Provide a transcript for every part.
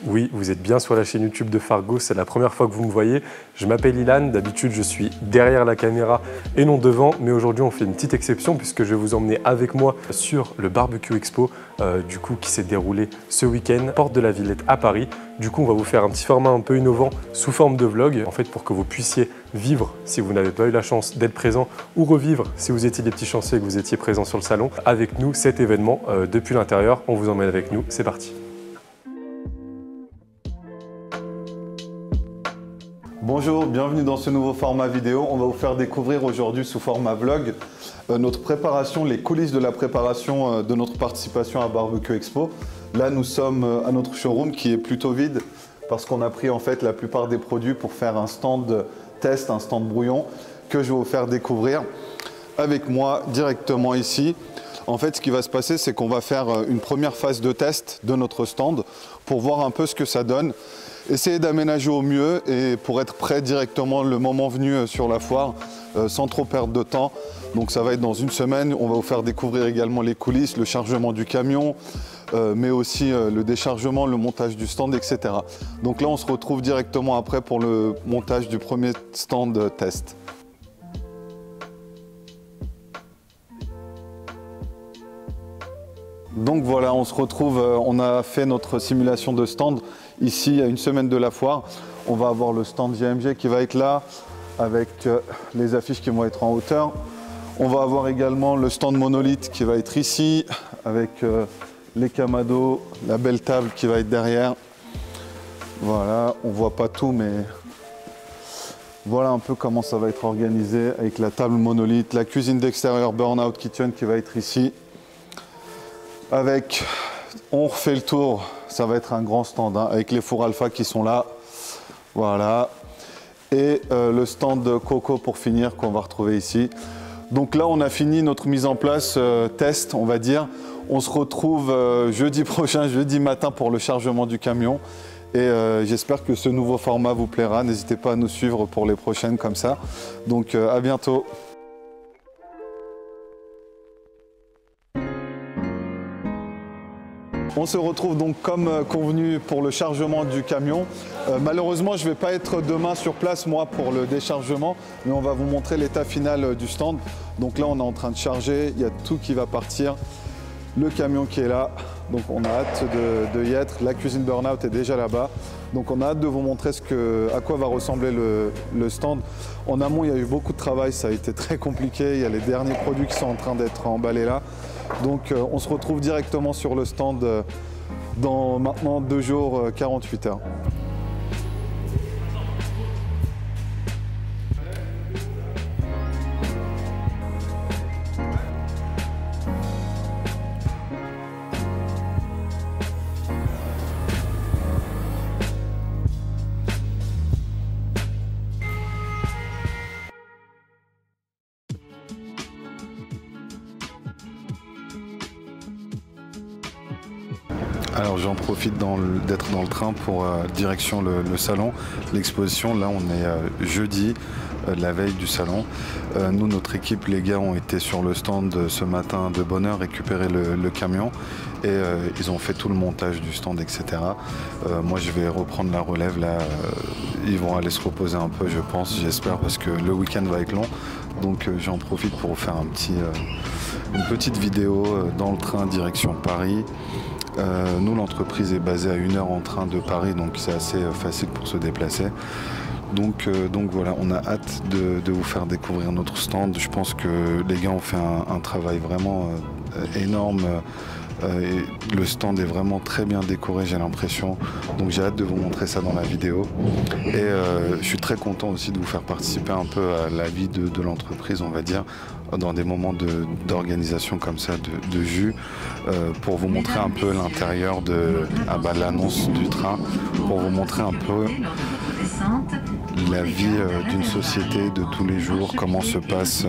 Oui, vous êtes bien sur la chaîne YouTube de Fargo, c'est la première fois que vous me voyez. Je m'appelle Ilan, d'habitude je suis derrière la caméra et non devant, mais aujourd'hui on fait une petite exception puisque je vais vous emmener avec moi sur le Barbecue Expo qui s'est déroulé ce week-end, porte de la Villette à Paris. Du coup, on va vous faire un petit format un peu innovant sous forme de vlog, en fait pour que vous puissiez vivre si vous n'avez pas eu la chance d'être présent ou revivre si vous étiez des petits chanceux et que vous étiez présent sur le salon avec nous cet événement depuis l'intérieur. On vous emmène avec nous, c'est parti. Bonjour, bienvenue dans ce nouveau format vidéo. On va vous faire découvrir aujourd'hui sous format vlog notre préparation, les coulisses de la préparation de notre participation à Barbecue Expo. Là, nous sommes à notre showroom qui est plutôt vide parce qu'on a pris en fait la plupart des produits pour faire un stand test, un stand brouillon que je vais vous faire découvrir avec moi directement ici. En fait, ce qui va se passer, c'est qu'on va faire une première phase de test de notre stand pour voir un peu ce que ça donne. Essayer d'aménager au mieux et pour être prêt directement le moment venu sur la foire sans trop perdre de temps. Donc ça va être dans une semaine. On va vous faire découvrir également les coulisses, le chargement du camion, mais aussi le déchargement, le montage du stand, etc. Donc là, on se retrouve directement après pour le montage du premier stand test. Donc voilà, on se retrouve, on a fait notre simulation de stand ici à une semaine de la foire. On va avoir le stand JMG qui va être là avec les affiches qui vont être en hauteur. On va avoir également le stand monolithe qui va être ici avec les camados, la belle table qui va être derrière. Voilà, on voit pas tout mais voilà un peu comment ça va être organisé avec la table monolithe, la cuisine d'extérieur Burnout Kitchen qui va être ici. Avec, on refait le tour, ça va être un grand stand hein, avec les fours alpha qui sont là, voilà, et le stand Coco pour finir qu'on va retrouver ici. Donc là on a fini notre mise en place test on va dire, on se retrouve jeudi prochain, jeudi matin pour le chargement du camion et j'espère que ce nouveau format vous plaira, n'hésitez pas à nous suivre pour les prochaines comme ça, donc à bientôt. On se retrouve donc comme convenu pour le chargement du camion. Malheureusement, je ne vais pas être demain sur place, moi, pour le déchargement, mais on va vous montrer l'état final du stand. Donc là, on est en train de charger, il y a tout qui va partir. Le camion qui est là, donc on a hâte de y être. La cuisine Burnout est déjà là-bas. Donc on a hâte de vous montrer à quoi va ressembler le stand. En amont, il y a eu beaucoup de travail, ça a été très compliqué. Il y a les derniers produits qui sont en train d'être emballés là. Donc on se retrouve directement sur le stand dans maintenant 2 jours, 48 heures. Alors j'en profite d'être dans le train pour direction le salon, l'exposition. Là on est jeudi, la veille du salon. Nous, notre équipe, les gars ont été sur le stand ce matin de bonne heure récupérer le camion et ils ont fait tout le montage du stand, etc. Moi je vais reprendre la relève là, ils vont aller se reposer un peu je pense, j'espère parce que le week-end va être long. Donc j'en profite pour vous faire une petite vidéo dans le train direction Paris. Nous, l'entreprise est basée à 1 heure en train de Paris, donc c'est assez facile pour se déplacer. Donc voilà, on a hâte de vous faire découvrir notre stand. Je pense que les gars ont fait un travail vraiment énorme. Et le stand est vraiment très bien décoré, j'ai l'impression. Donc j'ai hâte de vous montrer ça dans la vidéo. Et je suis très content aussi de vous faire participer un peu à la vie de l'entreprise, on va dire, dans des moments d'organisation comme ça, de jus, pour vous montrer un peu l'intérieur de l'annonce du train, pour vous montrer un peu la vie d'une société de tous les jours, comment se passe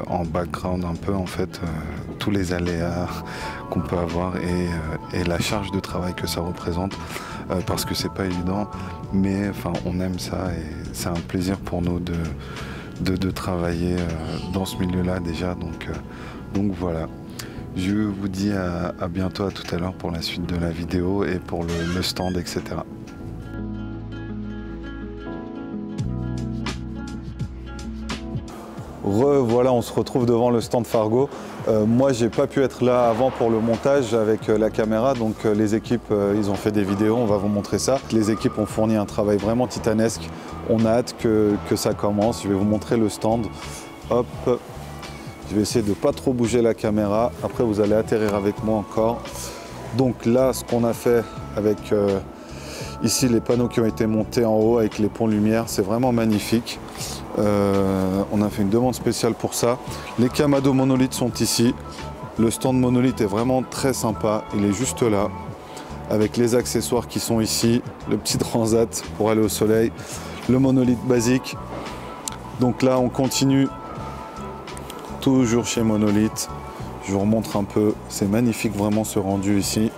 en background un peu en fait, tous les aléas qu'on peut avoir et la charge de travail que ça représente, parce que c'est pas évident, mais enfin on aime ça et c'est un plaisir pour nous de travailler dans ce milieu-là déjà, donc voilà. Je vous dis à bientôt, à tout à l'heure pour la suite de la vidéo et pour le stand, etc. Voilà, on se retrouve devant le stand Fargo. Moi, j'ai pas pu être là avant pour le montage avec la caméra, donc les équipes, ils ont fait des vidéos, on va vous montrer ça. Les équipes ont fourni un travail vraiment titanesque. On a hâte que ça commence. Je vais vous montrer le stand. Hop, je vais essayer de pas trop bouger la caméra. Après, vous allez atterrir avec moi encore. Donc là, ce qu'on a fait avec ici les panneaux qui ont été montés en haut avec les ponts lumière, c'est vraiment magnifique. On a fait une demande spéciale pour ça. Les Kamado Monolith sont ici. Le stand Monolith est vraiment très sympa. Il est juste là, avec les accessoires qui sont ici. Le petit transat pour aller au soleil. Le Monolith basique. Donc là, on continue toujours chez Monolith. Je vous remontre un peu. C'est magnifique vraiment ce rendu ici.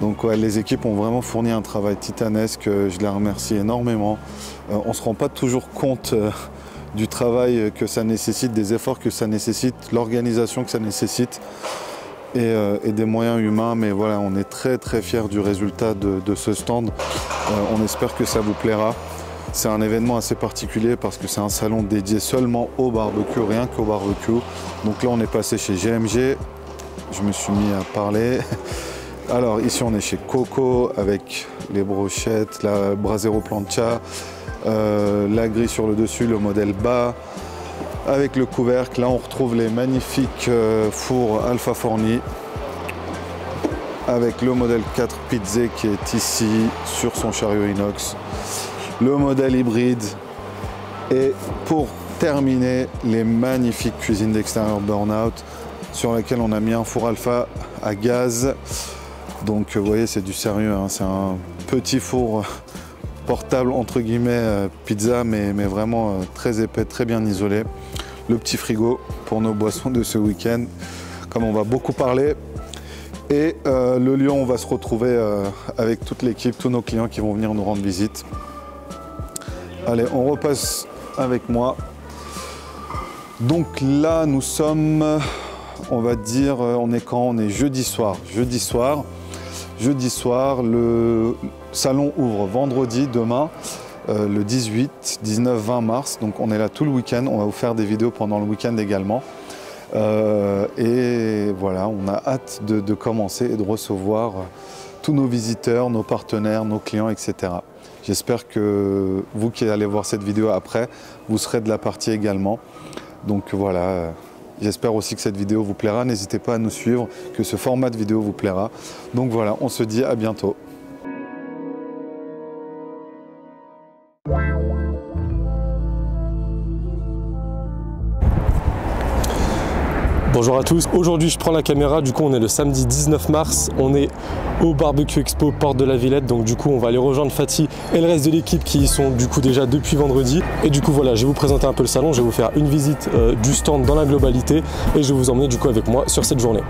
Donc ouais, les équipes ont vraiment fourni un travail titanesque, je les remercie énormément. On ne se rend pas toujours compte du travail que ça nécessite, des efforts que ça nécessite, l'organisation que ça nécessite et des moyens humains. Mais voilà, on est très très fiers du résultat de ce stand. On espère que ça vous plaira. C'est un événement assez particulier parce que c'est un salon dédié seulement au barbecue, rien qu'au barbecue. Donc là, on est passé chez GMG. Je me suis mis à parler. Alors ici on est chez Coco avec les brochettes, la Brasero Plancha, la grille sur le dessus, le modèle bas, avec le couvercle. Là on retrouve les magnifiques fours Alpha Forni avec le modèle 4 Pizza qui est ici sur son chariot inox, le modèle hybride et pour terminer les magnifiques cuisines d'extérieur Burnout sur lesquelles on a mis un four Alpha à gaz. Donc vous voyez, c'est du sérieux, hein. C'est un petit four portable entre guillemets pizza, mais vraiment très épais, très bien isolé. Le petit frigo pour nos boissons de ce week-end, comme on va beaucoup parler. Et le lieu, on va se retrouver avec toute l'équipe, tous nos clients qui vont venir nous rendre visite. Allez, on repasse avec moi. Donc là, nous sommes, on va dire, on est quand? On est jeudi soir. Jeudi soir, le salon ouvre vendredi, demain, le 18, 19, 20 mars. Donc on est là tout le week-end. On va vous faire des vidéos pendant le week-end également. Et voilà, on a hâte de commencer et de recevoir tous nos visiteurs, nos partenaires, nos clients, etc. J'espère que vous qui allez voir cette vidéo après, vous serez de la partie également. Donc voilà. J'espère aussi que cette vidéo vous plaira. N'hésitez pas à nous suivre, que ce format de vidéo vous plaira. Donc voilà, on se dit à bientôt. Bonjour à tous, aujourd'hui je prends la caméra, du coup on est le samedi 19 mars, on est au Barbecue Expo Porte de la Villette, donc du coup on va aller rejoindre Fatih et le reste de l'équipe qui y sont du coup déjà depuis vendredi. Et du coup voilà, je vais vous présenter un peu le salon, je vais vous faire une visite du stand dans la globalité et je vais vous emmener du coup avec moi sur cette journée.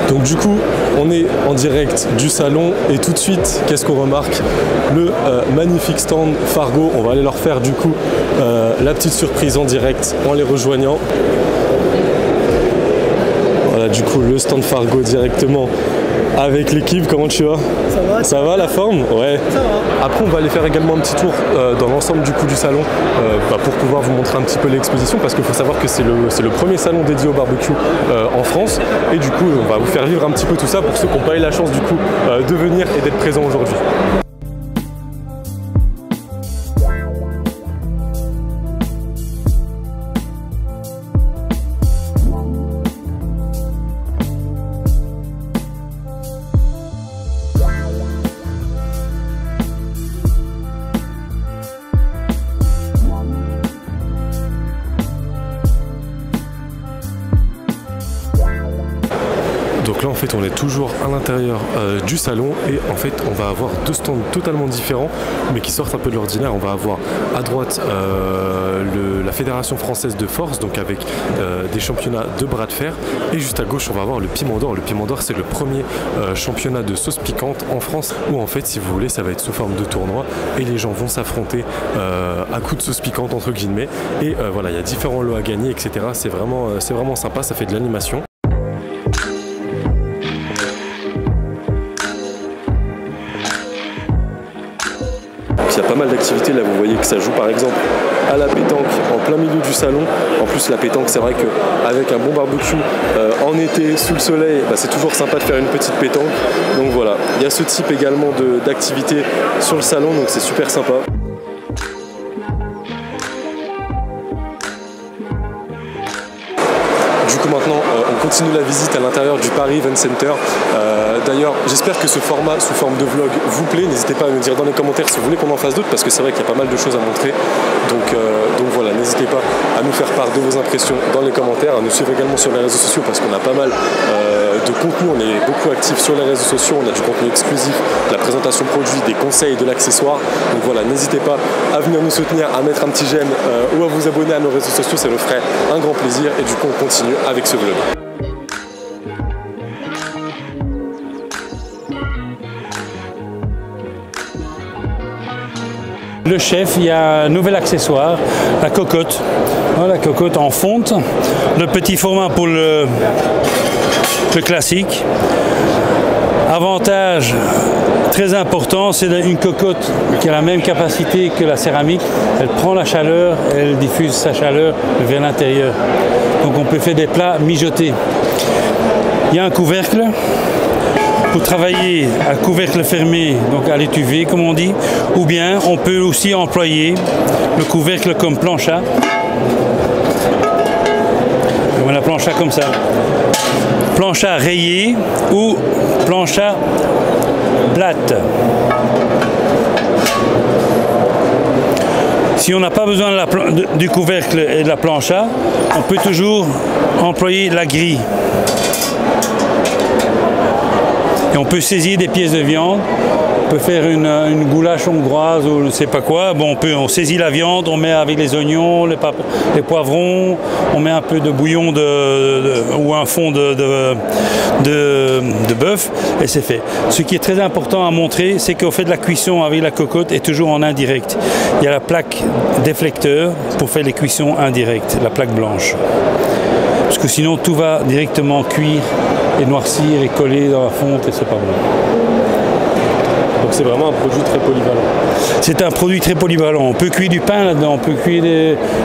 Donc du coup, on est en direct du salon et tout de suite, qu'est-ce qu'on remarque? Le magnifique stand Fargo. On va aller leur faire du coup la petite surprise en direct en les rejoignant. Voilà du coup le stand Fargo directement avec l'équipe. Comment tu vas? Ça va. Ça va la forme? Ouais. Ça va. Après on va aller faire également un petit tour dans l'ensemble du coup du salon pour pouvoir vous montrer un petit peu l'exposition, parce qu'il faut savoir que c'est le premier salon dédié au barbecue en France, et du coup on va vous faire vivre un petit peu tout ça pour ceux qui n'ont pas eu la chance du coup de venir et d'être présents aujourd'hui. fait, on est toujours à l'intérieur du salon et en fait, on va avoir deux stands totalement différents, mais qui sortent un peu de l'ordinaire. On va avoir à droite la Fédération française de force, donc avec des championnats de bras de fer, et juste à gauche, on va avoir le Piment d'Or. Le Piment d'Or, c'est le premier championnat de sauce piquante en France, où en fait, si vous voulez, ça va être sous forme de tournoi et les gens vont s'affronter à coups de sauce piquante entre guillemets. Et voilà, il y a différents lots à gagner, etc. C'est vraiment sympa, ça fait de l'animation. Il y a pas mal d'activités, là vous voyez que ça joue par exemple à la pétanque en plein milieu du salon. En plus la pétanque, c'est vrai qu'avec un bon barbecue en été sous le soleil, bah, c'est toujours sympa de faire une petite pétanque. Donc voilà, il y a ce type également d'activité sur le salon, donc c'est super sympa. Du coup maintenant on continue la visite à l'intérieur du Paris Event Center. D'ailleurs j'espère que ce format sous forme de vlog vous plaît. N'hésitez pas à me dire dans les commentaires si vous voulez qu'on en fasse d'autres, parce que c'est vrai qu'il y a pas mal de choses à montrer. Donc voilà, n'hésitez pas à nous faire part de vos impressions dans les commentaires, à nous suivre également sur les réseaux sociaux parce qu'on a pas mal de contenu. On est beaucoup actifs sur les réseaux sociaux, on a du contenu exclusif, de la présentation produit, des conseils, de l'accessoire. Donc voilà, n'hésitez pas à venir nous soutenir, à mettre un petit j'aime ou à vous abonner à nos réseaux sociaux, ça nous ferait un grand plaisir. Et du coup on continue avec ce vlog. Le chef, il y a un nouvel accessoire, la cocotte. La cocotte en fonte, le petit format pour le classique. Avantage très important, c'est une cocotte qui a la même capacité que la céramique. Elle prend la chaleur, elle diffuse sa chaleur vers l'intérieur. Donc on peut faire des plats mijotés. Il y a un couvercle pour travailler à couvercle fermé, donc à l'étuvée comme on dit, ou bien on peut aussi employer le couvercle comme plancha. Voilà, plancha comme ça. Plancha rayé ou plancha plate. Si on n'a pas besoin du couvercle et de la plancha, on peut toujours employer la grille. Et on peut saisir des pièces de viande, on peut faire une goulache hongroise ou je ne sais pas quoi. Bon, on saisit la viande, on met avec les oignons, les poivrons, on met un peu de bouillon ou un fond de bœuf et c'est fait. Ce qui est très important à montrer, c'est qu'on fait de la cuisson avec la cocotte et toujours en indirect. Il y a la plaque déflecteur pour faire les cuissons indirectes, la plaque blanche. Parce que sinon tout va directement cuire et noircir et coller dans la fonte et c'est pas bon. Donc c'est vraiment un produit très polyvalent. C'est un produit très polyvalent. On peut cuire du pain là-dedans, on peut cuire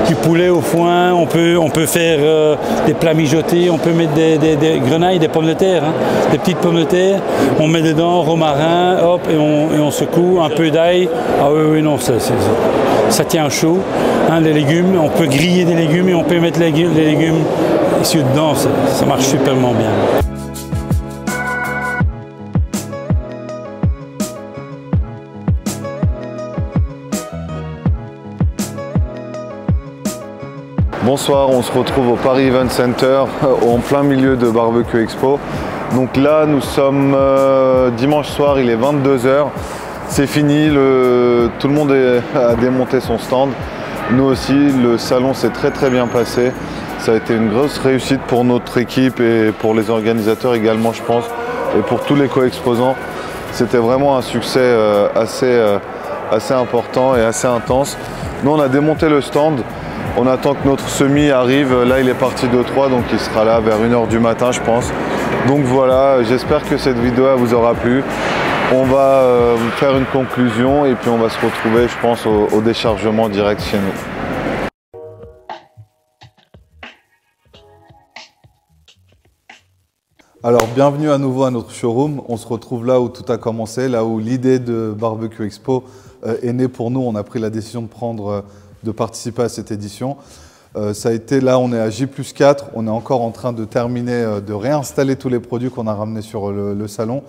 du poulet au foin, on peut faire des plats mijotés, on peut mettre des grenailles, des pommes de terre, hein, des petites pommes de terre. On met dedans romarin, hop, et on secoue, un peu d'ail. Ah oui, non, ça tient chaud. Hein, les légumes, on peut griller des légumes et on peut mettre les légumes ici dedans, ça marche superment bien. Bonsoir, on se retrouve au Paris Event Center en plein milieu de Barbecue Expo. Donc là nous sommes dimanche soir, il est 22 h. C'est fini, tout le monde a démonté son stand. Nous aussi, le salon s'est très bien passé. Ça a été une grosse réussite pour notre équipe et pour les organisateurs également, je pense, et pour tous les co-exposants. C'était vraiment un succès assez important et assez intense. Nous, on a démonté le stand. On attend que notre semi arrive. Là, il est parti de 3, donc il sera là vers 1 h du matin, je pense. Donc voilà, j'espère que cette vidéo vous aura plu. On va faire une conclusion et puis on va se retrouver, je pense, au déchargement direct chez nous. Alors bienvenue à nouveau à notre showroom. On se retrouve là où tout a commencé, là où l'idée de Barbecue Expo est née pour nous. On a pris la décision de participer à cette édition. Ça a été là, on est à J+4. On est encore en train de terminer, de réinstaller tous les produits qu'on a ramenés sur le salon.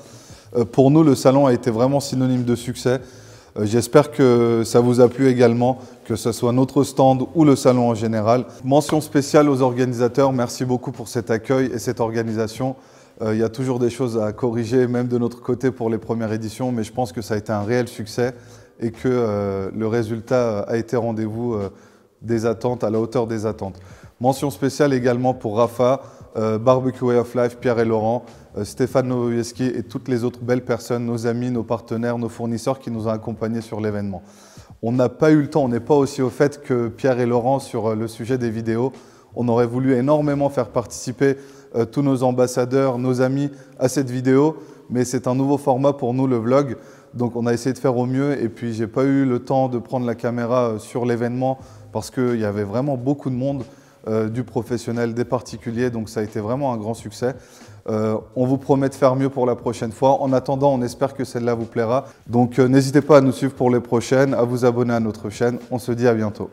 Pour nous, le salon a été vraiment synonyme de succès. J'espère que ça vous a plu également, que ce soit notre stand ou le salon en général. Mention spéciale aux organisateurs. Merci beaucoup pour cet accueil et cette organisation. Il y a toujours des choses à corriger, même de notre côté pour les premières éditions, mais je pense que ça a été un réel succès et que le résultat a été rendez-vous des attentes, à la hauteur des attentes. Mention spéciale également pour Rafa, Barbecue Way of Life, Pierre et Laurent, Stéphane Nowowiecki et toutes les autres belles personnes, nos amis, nos partenaires, nos fournisseurs qui nous ont accompagnés sur l'événement. On n'a pas eu le temps, on n'est pas aussi au fait que Pierre et Laurent sur le sujet des vidéos. On aurait voulu énormément faire participer tous nos ambassadeurs, nos amis à cette vidéo, mais c'est un nouveau format pour nous, le vlog. Donc on a essayé de faire au mieux et puis j'ai pas eu le temps de prendre la caméra sur l'événement parce qu'il y avait vraiment beaucoup de monde, du professionnel, des particuliers, donc ça a été vraiment un grand succès. On vous promet de faire mieux pour la prochaine fois. En attendant, on espère que celle-là vous plaira. Donc n'hésitez pas à nous suivre pour les prochaines, à vous abonner à notre chaîne. On se dit à bientôt.